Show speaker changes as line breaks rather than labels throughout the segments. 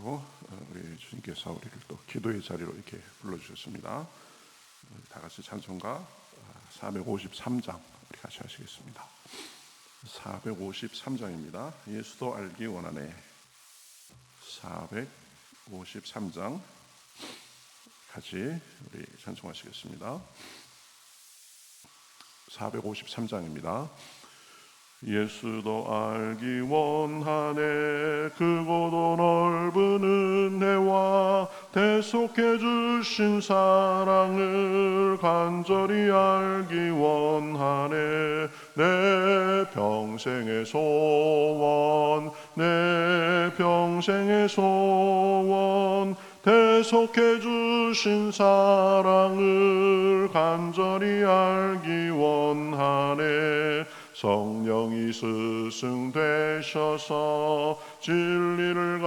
또 우리 주님께서 우리를 또 기도의 자리로 이렇게 불러주셨습니다. 다 같이 찬송가 453장 우리 같이 하시겠습니다. 453장입니다. 예수도 알기 원하네. 453장 같이 우리 찬송하시겠습니다. 453장입니다. 예수도 알기 원하네. 크고도 넓은 은혜와 대속해 주신 사랑을 간절히 알기 원하네. 내 평생의 소원, 내 평생의 소원, 대속해 주신 사랑을 간절히 알기 원하네. 성령이 스승 되셔서 진리를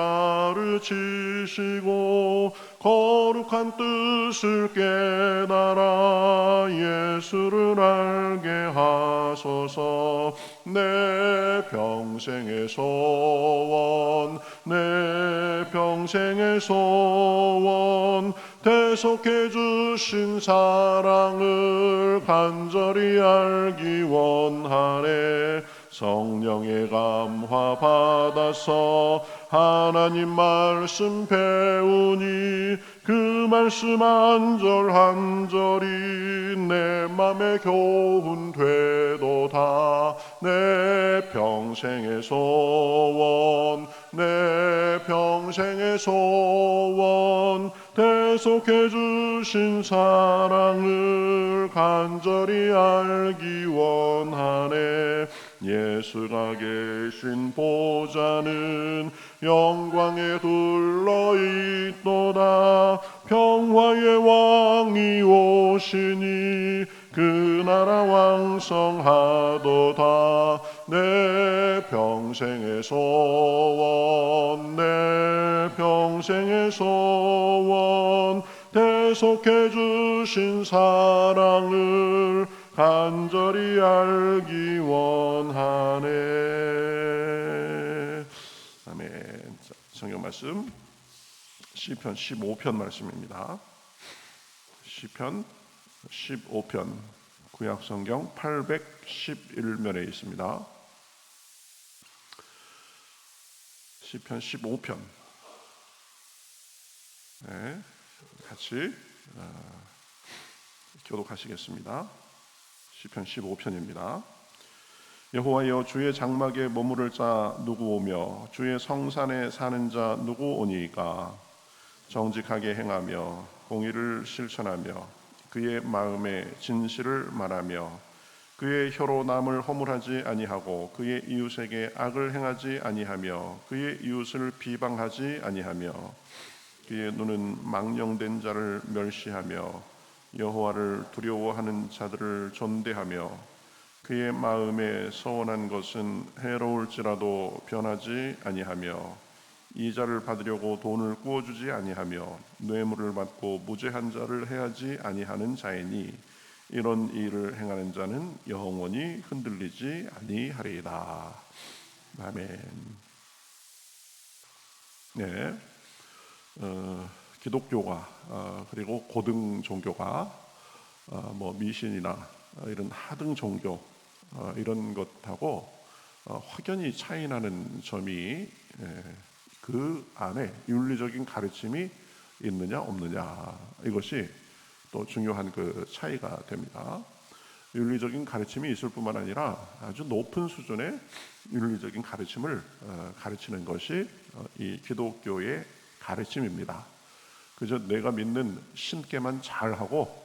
가르치시고 거룩한 뜻을 깨달아 예수를 알게 하소서. 내 평생의 소원, 내 평생의 소원, 대속해 주신 사랑을 간절히 알기 원하네. 성령의 감화 받아서 하나님 말씀 배우니 그 말씀 한 절 한 절이 내 맘에 교훈 되도다. 내 평생의 소원, 내 평생의 소원, 대속해 주신 사랑을 간절히 알기 원하네. 예수가 계신 보좌는 영광에 둘러있도다. 평화의 왕이 오시니 그 나라 왕성하도다. 내 평생의 소원, 내 평생의 소원, 대속해 주신 사랑을 간절히 알기 원하네. 아멘. 성경 말씀 시편 15편 말씀입니다. 시편 15편 구약성경 811면에 있습니다. 시편 15편 네, 같이 교독하시겠습니다. 시편 15편입니다. 여호와여, 주의 장막에 머무를 자 누구 오며 주의 성산에 사는 자 누구 오니이까. 정직하게 행하며 공의를 실천하며 그의 마음에 진실을 말하며 그의 혀로 남을 허물하지 아니하고 그의 이웃에게 악을 행하지 아니하며 그의 이웃을 비방하지 아니하며 그의 눈은 망령된 자를 멸시하며 여호와를 두려워하는 자들을 존대하며 그의 마음에 서원한 것은 해로울지라도 변하지 아니하며 이자를 받으려고 돈을 꾸어주지 아니하며 뇌물을 받고 무죄한 자를 해하지 아니하는 자이니 이런 일을 행하는 자는 영원히 흔들리지 아니하리이다. 아멘. 네, 기독교가 그리고 고등 종교가 미신이나 이런 하등 종교 이런 것하고 확연히 차이나는 점이 그 안에 윤리적인 가르침이 있느냐 없느냐, 이것이 또 중요한 그 차이가 됩니다. 윤리적인 가르침이 있을 뿐만 아니라 아주 높은 수준의 윤리적인 가르침을 가르치는 것이 이 기독교의 가르침입니다. 그저 내가 믿는 신께만 잘하고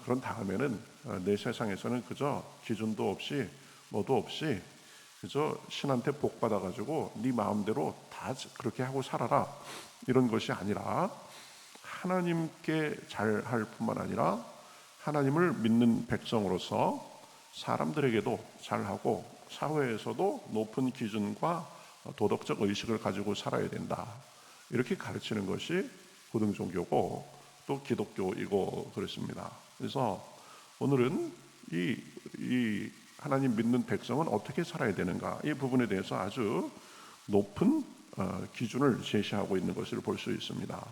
그런 다음에는 내 세상에서는 그저 기준도 없이 뭐도 없이 그저 신한테 복 받아가지고 네 마음대로 다 그렇게 하고 살아라, 이런 것이 아니라 하나님께 잘할 뿐만 아니라 하나님을 믿는 백성으로서 사람들에게도 잘하고 사회에서도 높은 기준과 도덕적 의식을 가지고 살아야 된다, 이렇게 가르치는 것이 고등종교고 또 기독교이고 그렇습니다. 그래서 오늘은 이 하나님 믿는 백성은 어떻게 살아야 되는가, 이 부분에 대해서 아주 높은 기준을 제시하고 있는 것을 볼 수 있습니다.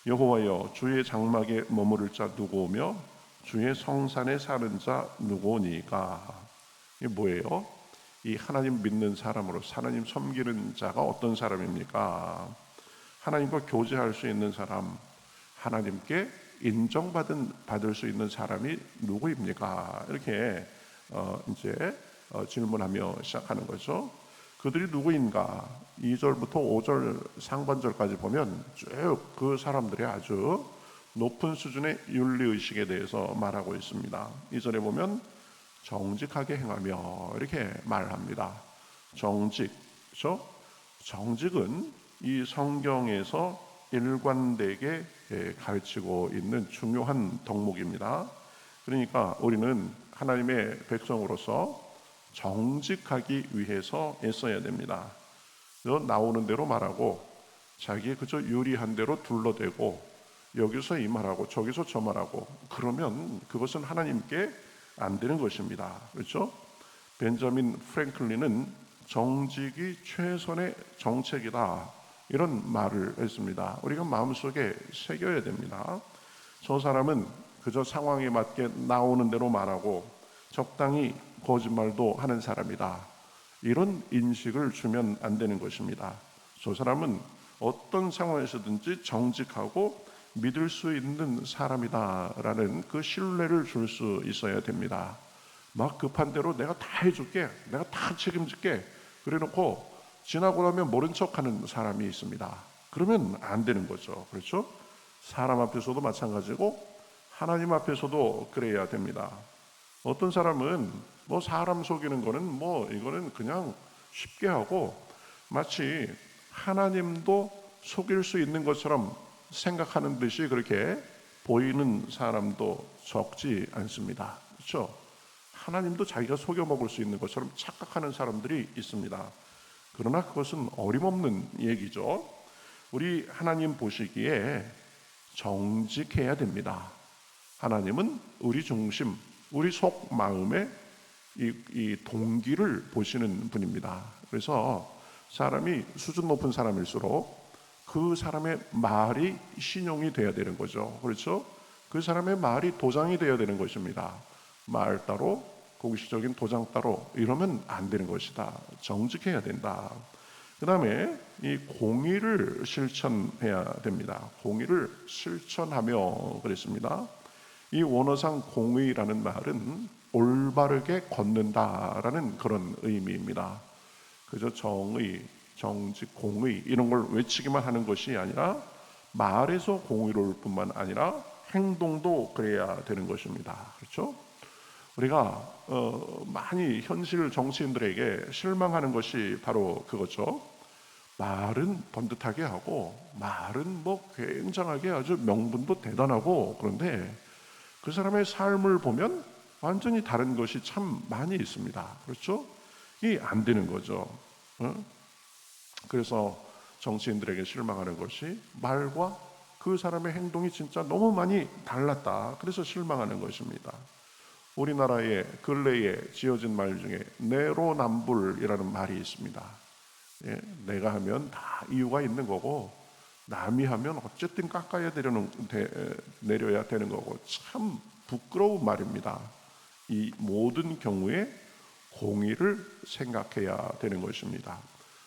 여호와여 주의 장막에 머무를 자 누구오며 주의 성산에 사는 자 누구오니까. 이게 뭐예요? 이 하나님 믿는 사람으로서 하나님 섬기는 자가 어떤 사람입니까? 하나님과 교제할 수 있는 사람, 하나님께 인정받을 수 있는 사람이 누구입니까? 이렇게 이제 질문하며 시작하는 거죠. 그들이 누구인가? 2절부터 5절 상반절까지 보면 쭉 그 사람들의 아주 높은 수준의 윤리의식에 대해서 말하고 있습니다. 2절에 보면 정직하게 행하며 이렇게 말합니다. 정직, 그렇죠? 정직은 이 성경에서 일관되게 가르치고 있는 중요한 덕목입니다. 그러니까 우리는 하나님의 백성으로서 정직하기 위해서 애써야 됩니다. 나오는 대로 말하고 자기의 그저 유리한 대로 둘러대고 여기서 이 말하고 저기서 저 말하고 그러면 그것은 하나님께 안 되는 것입니다. 그렇죠? 벤자민 프랭클린은 정직이 최선의 정책이다 이런 말을 했습니다. 우리가 마음속에 새겨야 됩니다. 저 사람은 그저 상황에 맞게 나오는 대로 말하고 적당히 거짓말도 하는 사람이다. 이런 인식을 주면 안 되는 것입니다. 저 사람은 어떤 상황에서든지 정직하고 믿을 수 있는 사람이다라는 그 신뢰를 줄 수 있어야 됩니다. 막 급한 대로 내가 다 해줄게, 내가 다 책임질게 그래놓고 지나고 나면 모른 척하는 사람이 있습니다. 그러면 안 되는 거죠. 그렇죠? 사람 앞에서도 마찬가지고 하나님 앞에서도 그래야 됩니다. 어떤 사람은 뭐 사람 속이는 거는 뭐 이거는 그냥 쉽게 하고 마치 하나님도 속일 수 있는 것처럼 생각하는 듯이 그렇게 보이는 사람도 적지 않습니다. 그렇죠? 하나님도 자기가 속여 먹을 수 있는 것처럼 착각하는 사람들이 있습니다. 그러나 그것은 어림없는 얘기죠. 우리 하나님 보시기에 정직해야 됩니다. 하나님은 우리 중심, 우리 속 마음의 이 동기를 보시는 분입니다. 그래서 사람이 수준 높은 사람일수록 그 사람의 말이 신용이 돼야 되는 거죠. 그렇죠? 그 사람의 말이 도장이 돼야 되는 것입니다. 말 따로 공식적인 도장 따로 이러면 안 되는 것이다. 정직해야 된다. 그 다음에 이 공의를 실천해야 됩니다. 공의를 실천하며 그랬습니다. 이 원어상 공의라는 말은 올바르게 걷는다라는 그런 의미입니다. 그저 정의, 정직, 공의 이런 걸 외치기만 하는 것이 아니라 말에서 공의로울 뿐만 아니라 행동도 그래야 되는 것입니다. 그렇죠? 우리가 많이 현실 정치인들에게 실망하는 것이 바로 그거죠. 말은 번듯하게 하고 말은 뭐 굉장하게 아주 명분도 대단하고 그런데 그 사람의 삶을 보면 완전히 다른 것이 참 많이 있습니다. 그렇죠? 이게 안 되는 거죠. 그래서 정치인들에게 실망하는 것이 말과 그 사람의 행동이 진짜 너무 많이 달랐다. 그래서 실망하는 것입니다. 우리나라의 근래에 지어진 말 중에 내로남불이라는 말이 있습니다. 예, 내가 하면 다 이유가 있는 거고 남이 하면 어쨌든 내려야 되는 거고 참 부끄러운 말입니다. 이 모든 경우에 공의를 생각해야 되는 것입니다.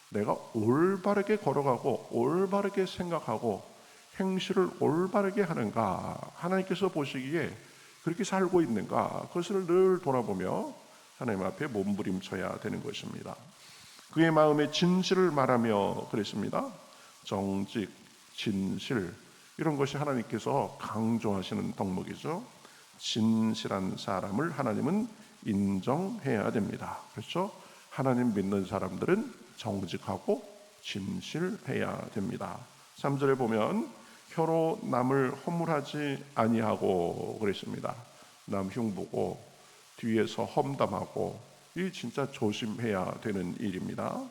내가 올바르게 걸어가고 올바르게 생각하고 행실을 올바르게 하는가, 하나님께서 보시기에 그렇게 살고 있는가, 그것을 늘 돌아보며 하나님 앞에 몸부림쳐야 되는 것입니다. 그의 마음의 진실을 말하며 그랬습니다. 정직, 진실 이런 것이 하나님께서 강조하시는 덕목이죠. 진실한 사람을 하나님은 인정해야 됩니다. 그렇죠? 하나님 믿는 사람들은 정직하고 진실해야 됩니다. 3절에 보면 혀로 남을 허물하지 아니하고 그랬습니다. 남 흉보고 뒤에서 험담하고 이 진짜 조심해야 되는 일입니다.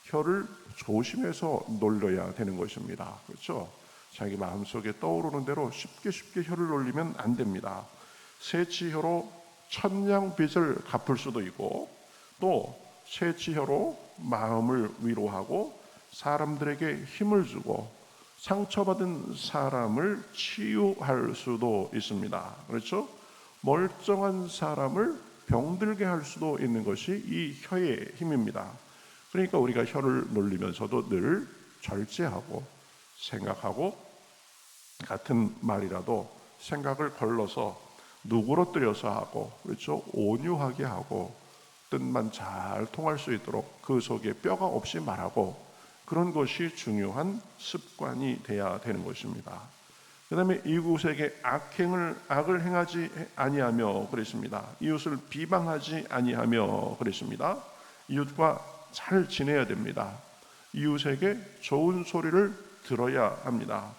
혀를 조심해서 놀려야 되는 것입니다. 그렇죠? 자기 마음속에 떠오르는 대로 쉽게 혀를 놀리면 안 됩니다. 새치혀로 천냥빚을 갚을 수도 있고 또 새치혀로 마음을 위로하고 사람들에게 힘을 주고 상처받은 사람을 치유할 수도 있습니다. 그렇죠? 멀쩡한 사람을 병들게 할 수도 있는 것이 이 혀의 힘입니다. 그러니까 우리가 혀를 놀리면서도 늘 절제하고 생각하고 같은 말이라도 생각을 걸러서 누그러뜨려서 하고, 그렇죠? 온유하게 하고 뜻만 잘 통할 수 있도록 그 속에 뼈가 없이 말하고, 그런 것이 중요한 습관이 돼야 되는 것입니다. 그 다음에 이웃에게 악을 행하지 아니하며 그랬습니다. 이웃을 비방하지 아니하며 그랬습니다. 이웃과 잘 지내야 됩니다. 이웃에게 좋은 소리를 들어야 합니다.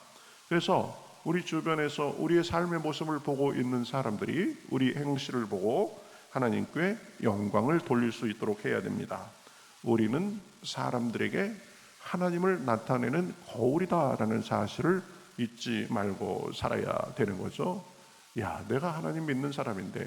그래서 우리 주변에서 우리의 삶의 모습을 보고 있는 사람들이 우리 행실을 보고 하나님께 영광을 돌릴 수 있도록 해야 됩니다. 우리는 사람들에게 하나님을 나타내는 거울이다라는 사실을 잊지 말고 살아야 되는 거죠. 야, 내가 하나님 믿는 사람인데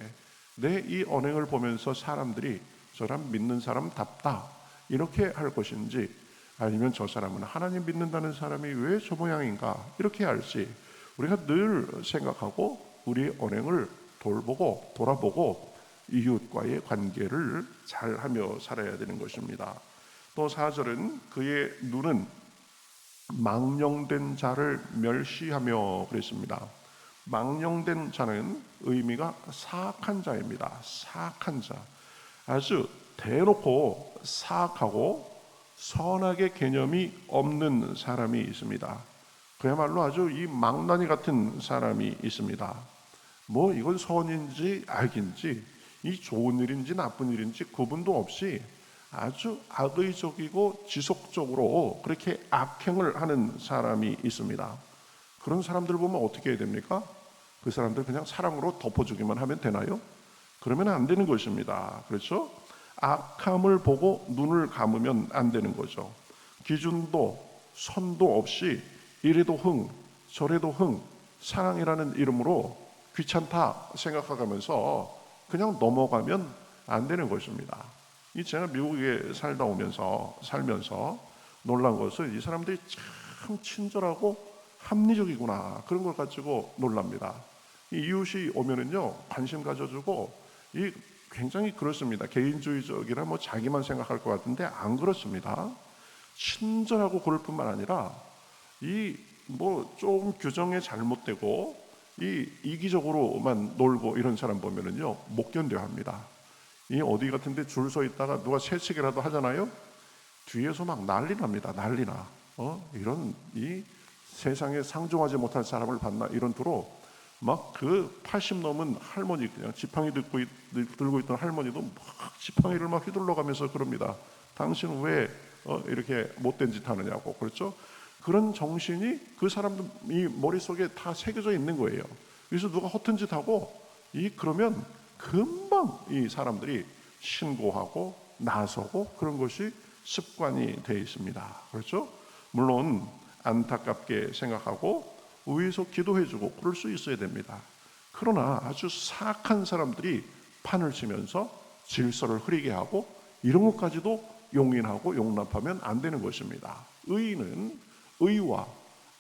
내 이 언행을 보면서 사람들이 저 사람 믿는 사람답다 이렇게 할 것인지, 아니면 저 사람은 하나님 믿는다는 사람이 왜 저 모양인가 이렇게 할지 우리가 늘 생각하고 우리의 언행을 돌아보고 이웃과의 관계를 잘하며 살아야 되는 것입니다. 또 4절은 그의 눈은 망령된 자를 멸시하며 그랬습니다. 망령된 자는 의미가 사악한 자입니다. 사악한 자, 아주 대놓고 사악하고 선악의 개념이 없는 사람이 있습니다. 그야말로 아주 이 망나니 같은 사람이 있습니다. 뭐 이건 선인지 악인지, 이 좋은 일인지 나쁜 일인지 구분도 없이 아주 악의적이고 지속적으로 그렇게 악행을 하는 사람이 있습니다. 그런 사람들 보면 어떻게 해야 됩니까? 그 사람들 그냥 사랑으로 덮어주기만 하면 되나요? 그러면 안 되는 것입니다. 그렇죠? 악함을 보고 눈을 감으면 안 되는 거죠. 기준도 선도 없이 이래도 흥 저래도 흥 사랑이라는 이름으로 귀찮다 생각하면서 그냥 넘어가면 안 되는 것입니다. 제가 미국에 살면서 놀란 것은 이 사람들이 참 친절하고 합리적이구나, 그런 걸 가지고 놀랍니다. 이웃이 오면은요 관심 가져주고 굉장히 그렇습니다. 개인주의적이라 뭐 자기만 생각할 것 같은데 안 그렇습니다. 친절하고 그럴 뿐만 아니라 좀 규정에 잘못되고 이기적으로만 놀고 이런 사람 보면은요 못 견뎌 합니다. 어디 같은데 줄 서 있다가 누가 새치기라도 하잖아요. 뒤에서 막 난리 납니다. 난리나. 이런 세상에 상종하지 못할 사람을 봤나 이런 투로 막 그 80 넘은 할머니, 그냥 지팡이 들고 있던 할머니도 막 지팡이를 막 휘둘러가면서 그럽니다. 당신은 왜 이렇게 못된 짓 하느냐고. 그렇죠? 그런 정신이 그 사람 머릿속에 다 새겨져 있는 거예요. 그래서 누가 허튼 짓 하고 그러면 금방 이 사람들이 신고하고 나서고 그런 것이 습관이 되어 있습니다. 그렇죠? 물론 안타깝게 생각하고 위에서 기도해주고 그럴 수 있어야 됩니다. 그러나 아주 사악한 사람들이 판을 치면서 질서를 흐리게 하고 이런 것까지도 용인하고 용납하면 안 되는 것입니다. 의인은 의와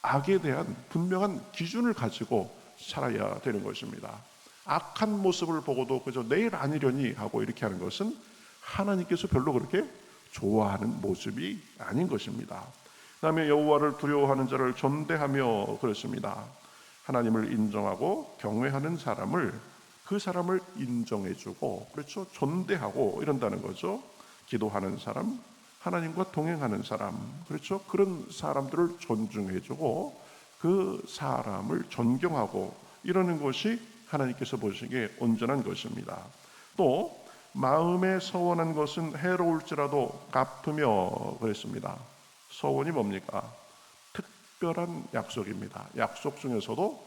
악에 대한 분명한 기준을 가지고 살아야 되는 것입니다. 악한 모습을 보고도 그저 내일 아니려니 하고 이렇게 하는 것은 하나님께서 별로 그렇게 좋아하는 모습이 아닌 것입니다. 그 다음에 여호와를 두려워하는 자를 존대하며 그렇습니다. 하나님을 인정하고 경외하는 그 사람을 인정해주고, 그렇죠? 존대하고 이런다는 거죠. 기도하는 사람, 하나님과 동행하는 사람, 그렇죠? 그런 사람들을 존중해주고 그 사람을 존경하고 이러는 것이 하나님께서 보시기에 온전한 것입니다. 또 마음에 서원한 것은 해로울지라도 갚으며 그랬습니다. 서원이 뭡니까? 특별한 약속입니다. 약속 중에서도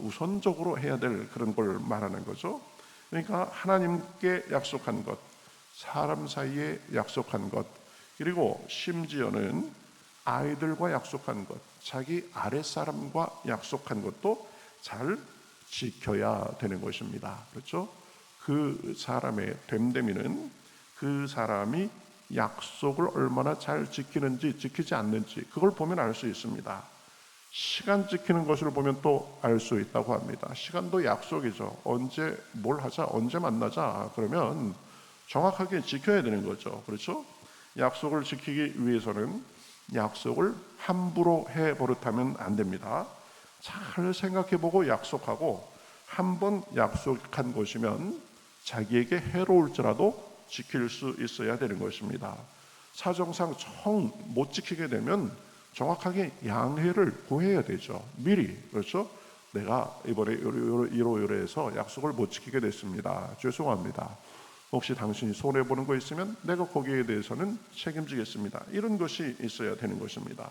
우선적으로 해야 될 그런 걸 말하는 거죠. 그러니까 하나님께 약속한 것, 사람 사이에 약속한 것, 그리고 심지어는 아이들과 약속한 것, 자기 아랫사람과 약속한 것도 잘 지켜야 되는 것입니다. 그렇죠? 그 사람의 됨됨이는 그 사람이 약속을 얼마나 잘 지키는지 지키지 않는지 그걸 보면 알 수 있습니다. 시간 지키는 것을 보면 또 알 수 있다고 합니다. 시간도 약속이죠. 언제 뭘 하자, 언제 만나자 그러면 정확하게 지켜야 되는 거죠. 그렇죠? 약속을 지키기 위해서는 약속을 함부로 해버릇하면 안 됩니다. 잘 생각해보고 약속하고 한 번 약속한 것이면 자기에게 해로울지라도 지킬 수 있어야 되는 것입니다. 사정상 정 못 지키게 되면 정확하게 양해를 구해야 되죠. 미리. 그렇죠? 내가 이번에 이러이러해서 약속을 못 지키게 됐습니다. 죄송합니다. 혹시 당신이 손해보는 거 있으면 내가 거기에 대해서는 책임지겠습니다. 이런 것이 있어야 되는 것입니다.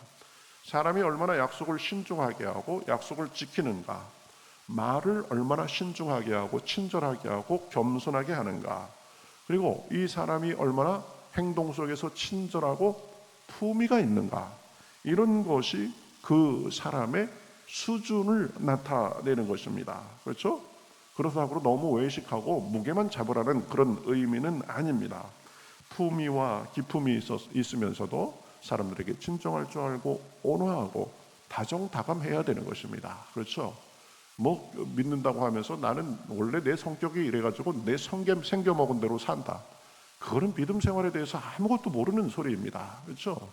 사람이 얼마나 약속을 신중하게 하고 약속을 지키는가, 말을 얼마나 신중하게 하고 친절하게 하고 겸손하게 하는가, 그리고 이 사람이 얼마나 행동 속에서 친절하고 품위가 있는가, 이런 것이 그 사람의 수준을 나타내는 것입니다. 그렇죠? 그렇다고 너무 외식하고 무게만 잡으라는 그런 의미는 아닙니다. 품위와 기품이 있으면서도 사람들에게 친절할 줄 알고 온화하고 다정다감해야 되는 것입니다. 그렇죠? 뭐 믿는다고 하면서 나는 원래 내 성격이 이래가지고 내 생겨먹은 대로 산다. 그거는 믿음 생활에 대해서 아무것도 모르는 소리입니다. 그렇죠?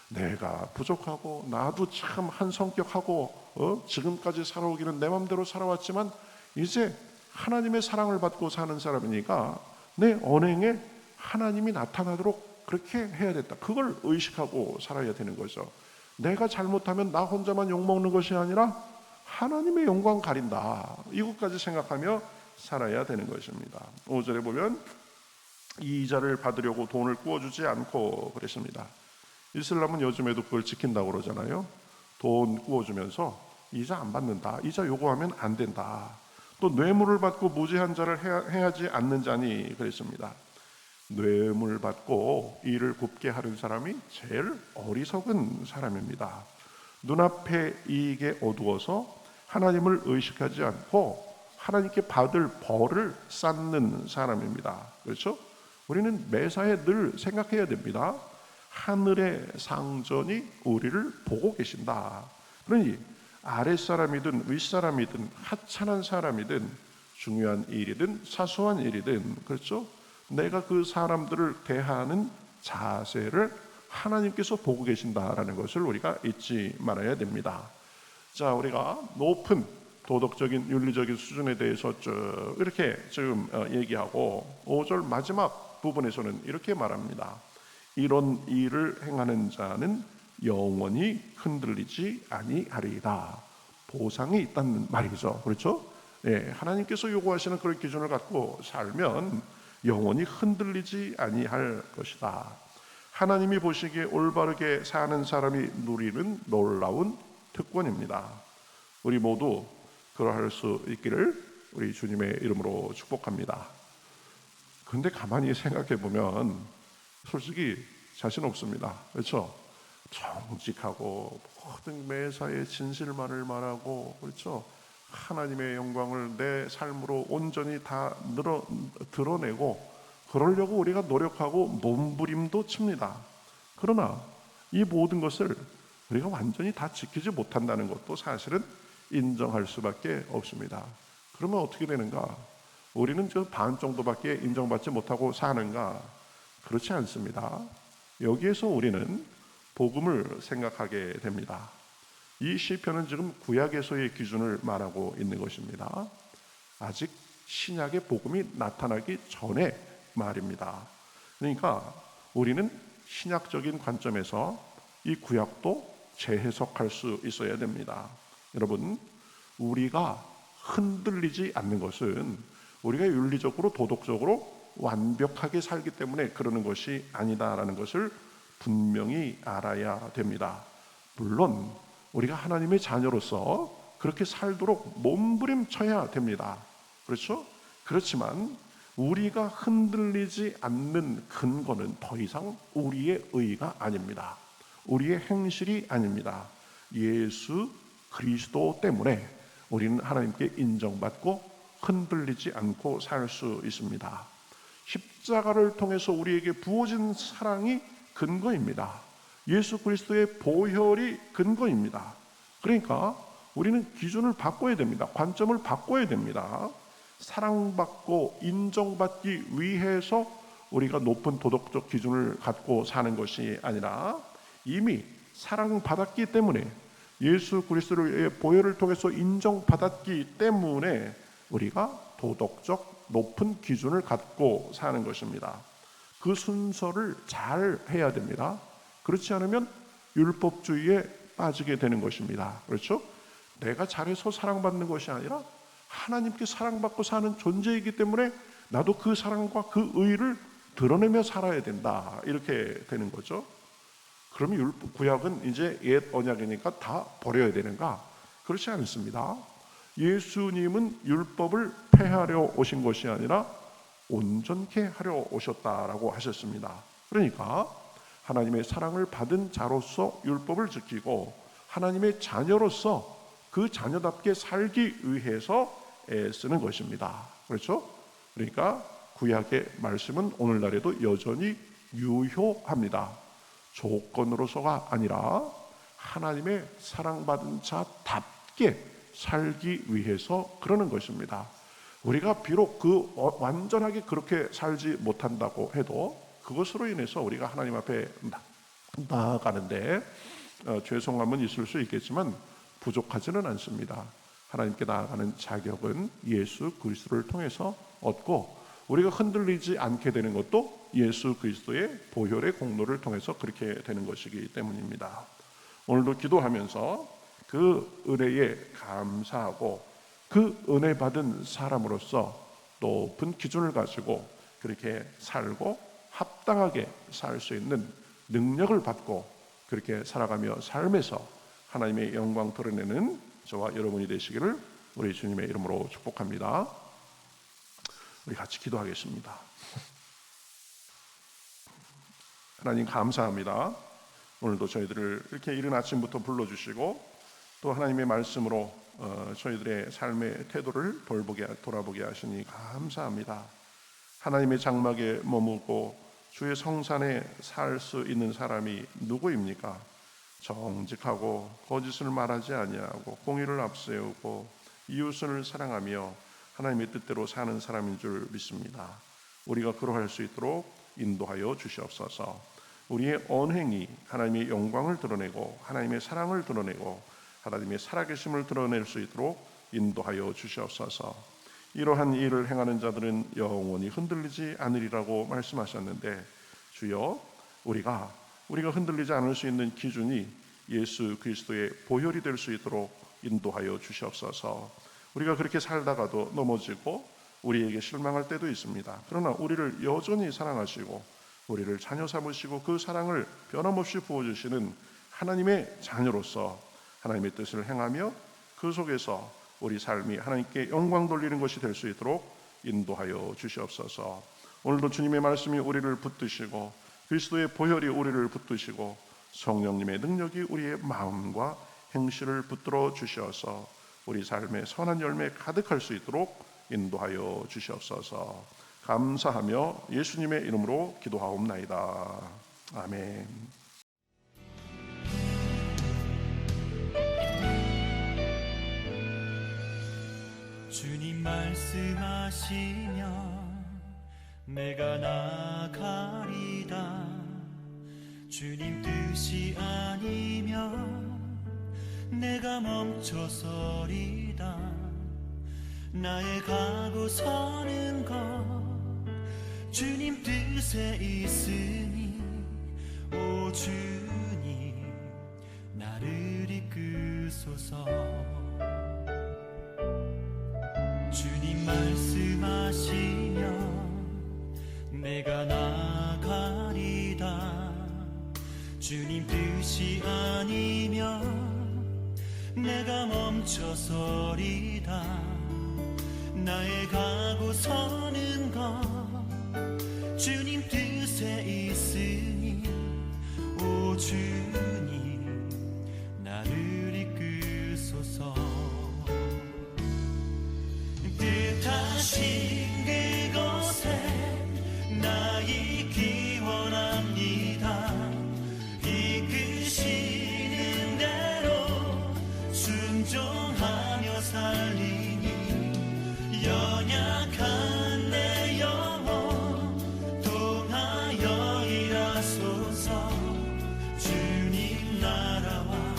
내가 부족하고 나도 참 한 성격하고 지금까지 살아오기는 내 맘대로 살아왔지만 이제 하나님의 사랑을 받고 사는 사람이니까 내 언행에 하나님이 나타나도록 그렇게 해야 됐다. 그걸 의식하고 살아야 되는 거죠. 내가 잘못하면 나 혼자만 욕먹는 것이 아니라 하나님의 영광 가린다. 이것까지 생각하며 살아야 되는 것입니다. 5절에 보면 이 이자를 받으려고 돈을 구워주지 않고 그랬습니다. 이슬람은 요즘에도 그걸 지킨다고 그러잖아요. 돈 구워주면서 이자 안 받는다. 이자 요구하면 안 된다. 또 뇌물을 받고 무죄한 자를 해하지 않는 자니 그랬습니다. 뇌물 받고 일을 굽게 하는 사람이 제일 어리석은 사람입니다. 눈앞의 이익에 어두워서 하나님을 의식하지 않고 하나님께 받을 벌을 쌓는 사람입니다. 그렇죠? 우리는 매사에 늘 생각해야 됩니다. 하늘의 상전이 우리를 보고 계신다. 그러니 아랫사람이든 윗사람이든 하찮은 사람이든 중요한 일이든 사소한 일이든 그렇죠? 내가 그 사람들을 대하는 자세를 하나님께서 보고 계신다라는 것을 우리가 잊지 말아야 됩니다. 자, 우리가 높은 도덕적인 윤리적인 수준에 대해서 쭉 이렇게 지금 얘기하고 5절 마지막 부분에서는 이렇게 말합니다. 이런 일을 행하는 자는 영원히 흔들리지 아니하리이다. 보상이 있다는 말이죠. 그렇죠? 네, 하나님께서 요구하시는 그런 기준을 갖고 살면 영원히 흔들리지 아니할 것이다. 하나님이 보시기에 올바르게 사는 사람이 누리는 놀라운 특권입니다. 우리 모두 그러할 수 있기를 우리 주님의 이름으로 축복합니다. 근데 가만히 생각해 보면 솔직히 자신 없습니다. 그렇죠? 정직하고 모든 매사에 진실만을 말하고 그렇죠? 하나님의 영광을 내 삶으로 온전히 다 드러내고 그러려고 우리가 노력하고 몸부림도 칩니다. 그러나 이 모든 것을 우리가 완전히 다 지키지 못한다는 것도 사실은 인정할 수밖에 없습니다. 그러면 어떻게 되는가? 우리는 저 반 정도밖에 인정받지 못하고 사는가? 그렇지 않습니다. 여기에서 우리는 복음을 생각하게 됩니다. 이 시편은 지금 구약에서의 기준을 말하고 있는 것입니다. 아직 신약의 복음이 나타나기 전에 말입니다. 그러니까 우리는 신약적인 관점에서 이 구약도 재해석할 수 있어야 됩니다. 여러분, 우리가 흔들리지 않는 것은 우리가 윤리적으로 도덕적으로 완벽하게 살기 때문에 그러는 것이 아니다라는 것을 분명히 알아야 됩니다. 물론 우리가 하나님의 자녀로서 그렇게 살도록 몸부림쳐야 됩니다. 그렇죠? 그렇지만 우리가 흔들리지 않는 근거는 더 이상 우리의 의가 아닙니다. 우리의 행실이 아닙니다. 예수 그리스도 때문에 우리는 하나님께 인정받고 흔들리지 않고 살 수 있습니다. 십자가를 통해서 우리에게 부어진 사랑이 근거입니다. 예수 그리스도의 보혈이 근거입니다. 그러니까 우리는 기준을 바꿔야 됩니다. 관점을 바꿔야 됩니다. 사랑받고 인정받기 위해서 우리가 높은 도덕적 기준을 갖고 사는 것이 아니라 이미 사랑받았기 때문에 예수 그리스도의 보혈을 통해서 인정받았기 때문에 우리가 도덕적 높은 기준을 갖고 사는 것입니다. 그 순서를 잘 해야 됩니다. 그렇지 않으면 율법주의에 빠지게 되는 것입니다. 그렇죠? 내가 잘해서 사랑받는 것이 아니라 하나님께 사랑받고 사는 존재이기 때문에 나도 그 사랑과 그 의를 드러내며 살아야 된다. 이렇게 되는 거죠. 그러면 구약은 이제 옛 언약이니까 다 버려야 되는가? 그렇지 않습니다. 예수님은 율법을 폐하려 오신 것이 아니라 온전케 하려 오셨다라고 하셨습니다. 그러니까 하나님의 사랑을 받은 자로서 율법을 지키고 하나님의 자녀로서 그 자녀답게 살기 위해서 애쓰는 것입니다. 그렇죠? 그러니까 구약의 말씀은 오늘날에도 여전히 유효합니다. 조건으로서가 아니라 하나님의 사랑받은 자답게 살기 위해서 그러는 것입니다. 우리가 비록 완전하게 그렇게 살지 못한다고 해도 그것으로 인해서 우리가 하나님 앞에 나아가는데 죄송함은 있을 수 있겠지만 부족하지는 않습니다. 하나님께 나아가는 자격은 예수 그리스도를 통해서 얻고 우리가 흔들리지 않게 되는 것도 예수 그리스도의 보혈의 공로를 통해서 그렇게 되는 것이기 때문입니다. 오늘도 기도하면서 그 은혜에 감사하고 그 은혜 받은 사람으로서 높은 기준을 가지고 그렇게 살고 합당하게 살 수 있는 능력을 받고 그렇게 살아가며 삶에서 하나님의 영광 드러내는 저와 여러분이 되시기를 우리 주님의 이름으로 축복합니다. 우리 같이 기도하겠습니다. 하나님 감사합니다. 오늘도 저희들을 이렇게 이른 아침부터 불러주시고 또 하나님의 말씀으로 저희들의 삶의 태도를 돌아보게 하시니 감사합니다. 하나님의 장막에 머무고 주의 성산에 살 수 있는 사람이 누구입니까? 정직하고 거짓을 말하지 아니하고 공의를 앞세우고 이웃을 사랑하며 하나님의 뜻대로 사는 사람인 줄 믿습니다. 우리가 그러할 수 있도록 인도하여 주시옵소서. 우리의 언행이 하나님의 영광을 드러내고 하나님의 사랑을 드러내고 하나님의 살아계심을 드러낼 수 있도록 인도하여 주시옵소서. 이러한 일을 행하는 자들은 영원히 흔들리지 않으리라고 말씀하셨는데 주여 우리가 흔들리지 않을 수 있는 기준이 예수 그리스도의 보혈이 될 수 있도록 인도하여 주시옵소서. 우리가 그렇게 살다가도 넘어지고 우리에게 실망할 때도 있습니다. 그러나 우리를 여전히 사랑하시고 우리를 자녀 삼으시고 그 사랑을 변함없이 부어주시는 하나님의 자녀로서 하나님의 뜻을 행하며 그 속에서 우리 삶이 하나님께 영광 돌리는 것이 될 수 있도록 인도하여 주시옵소서. 오늘도 주님의 말씀이 우리를 붙드시고 그리스도의 보혈이 우리를 붙드시고 성령님의 능력이 우리의 마음과 행실을 붙들어 주셔서 우리 삶의 선한 열매 가득할 수 있도록 인도하여 주시옵소서. 감사하며 예수님의 이름으로 기도하옵나이다. 아멘.
주님 말씀하시면 내가 나가리다. 주님 뜻이 아니면 내가 멈춰서리다. 나의 가고 서는 것 주님 뜻에 있으니 오 주님 나를 이끄소서. 주님 말씀하시면 내가 나가리다. 주님 뜻이 아니면 내가 멈춰서리다. 나의 가고 서는 것 주님 뜻에 있으니 오 주님 나를 이끄소서. 뜻하신 그곳에 순종하며 살리니 연약한 내 영혼 통하여 일하소서. 주님 나라와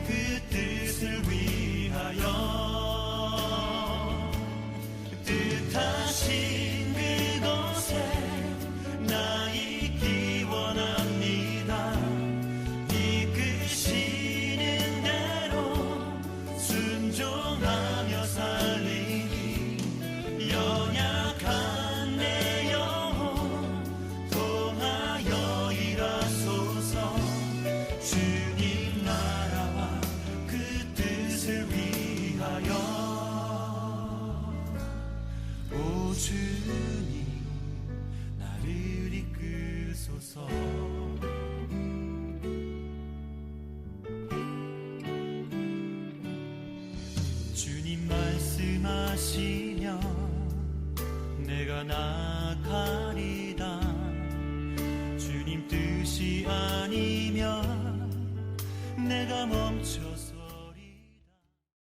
그 뜻을 위하여 뜻하신 그곳에 나 있기 원합니다. 이끄시는 대로 순종하며 살리니 연약한 내 영혼 통하여 일하소서. 주님 나라와 그 뜻을 위하여 오 주님 나를 이끄소서. 주님 말씀하시면 내가 나가리다. 주님 뜻이 아니면 내가 멈춰